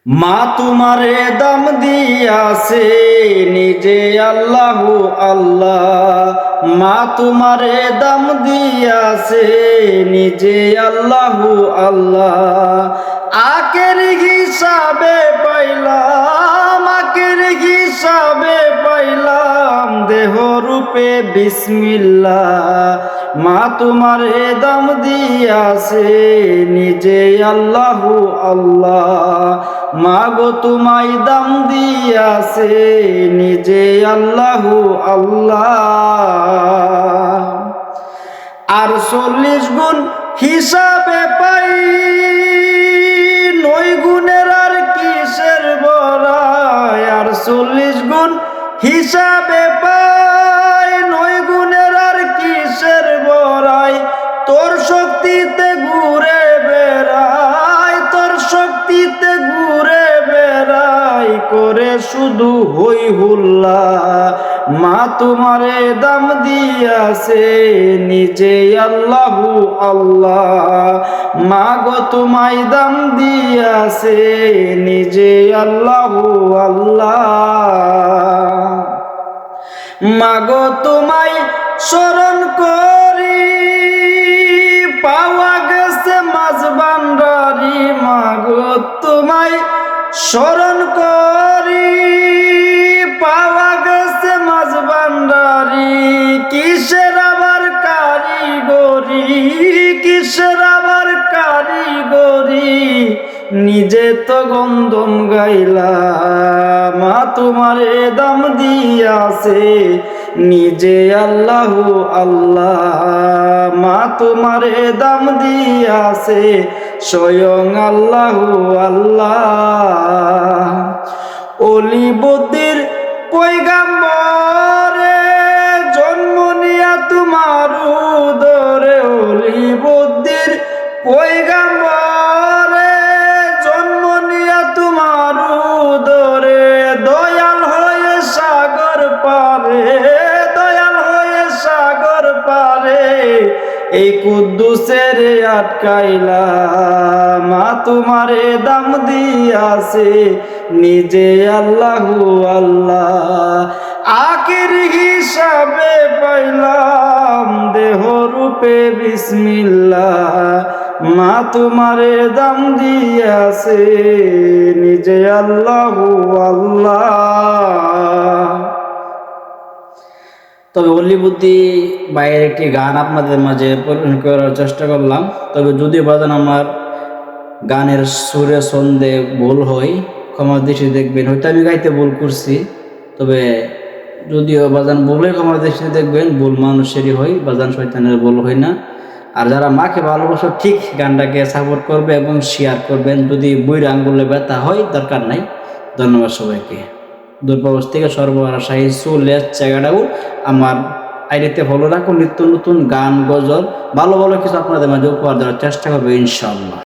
মা তোমারে দাম দিয়াছে নিজে আল্লাহু আল্লাহ। মা তোমারে দাম দিয়াছে নিজে আল্লাহু আল্লাহ। আখের হিসাবে পাইলাম, আখের হিসাবে পাইলাম দেহ রূপে বিসমিল্লাহ। মা তোমারে দাম দিয়াছে নিজে আল্লাহু আল্লাহ। মা গো তোমায় দাম দিয়াছে নিজে আল্লাহু আল্লাহ। আর 40 গুণ হিসাবে পাই, 9 গুণের আর কিসের বড়াই। আর 40 গুণ হিসাবে পাই, 9 গুণের আর কিসের বড়াই। তোর শক্তিতে ঘুরে বেড়াই, তোর শক্তিতে ঘুরে বেড়াই করে শুধু হই হুল্লা। মা তোমারে দাম দিয়াছে নিজে আল্লাহু আল্লাহ। মা গো তোমায় দাম দিয়াছে নিজে আল্লাহু আল্লাহ। মা গো তোমায় স্মরণ করি পাওয়া গেছে মাঝ ভান্ডারি। মা গো তোমায় স্মরণ করি পাওয়া গেছে মাঝ ভান্ডারি। কিসের আবার কারিগরি, কিসের আবার কারিগরি, নিজে তো গন্ধম গাইলা। মা তোমারে দাম দিয়াছে নিজে আল্লাহু আল্লাহ। মা তোমারে দাম দিয়াছে স্বয়ং আল্লাহু আল্লাহ। অলি বুদ্ধির পয়গাম্বরে জন্ম নিয়া তোমার উদরে। অলি বুদ্ধির পয়গাম্বরে জন্ম নিয়া তোমার উদরে। দয়াল হয়ে সাগর পারে, দয়াল হয়ে সাগর পারে এই কুদ্দুসের আটকাইলা। মা তোমারে দাম দিয়াছে নিজে আল্লাহু আল্লাহ। আখের হিসাবে পাইলাম দেহ রূপে বিসমিল্লাহ। মা তোমারে দাম দিয়াছে নিজে আল্লাহু আল্লাহ। তবে অলি বুদ্ধি বাইরের একটি গান আপনাদের মাঝে পরিবেশন করার চেষ্টা করলাম। তবে যদি বাজান আমার গানের সুরে ছন্দে ভুল হয় ক্ষমা দৃষ্টি দেখবেন। হয়তো আমি গাইতে ভুল করছি, তবে যদিও বাজান ভুলে ক্ষমা দৃষ্টি দেখবেন। ভুল মানুষেরই হয়, বাজান শয়তানের ভুল হয় না। আর যারা মাকে ভালোবাসো ঠিক গানটাকে সাপোর্ট করবে এবং শেয়ার করবেন। যদি বুইরা আঙ্গুলে ব্যথা হয় দরকার নাই। ধন্যবাদ সবাইকে। দূরপ্রবাস থেকে সর্বহারা চলে জায়গাটাও আমার আইডিতে ফলো রাখুন। নিত্য নতুন গান গজল ভালো ভালো কিছু আপনাদের মাঝে উপহার দেওয়ার চেষ্টা করবো ইনশাআল্লাহ।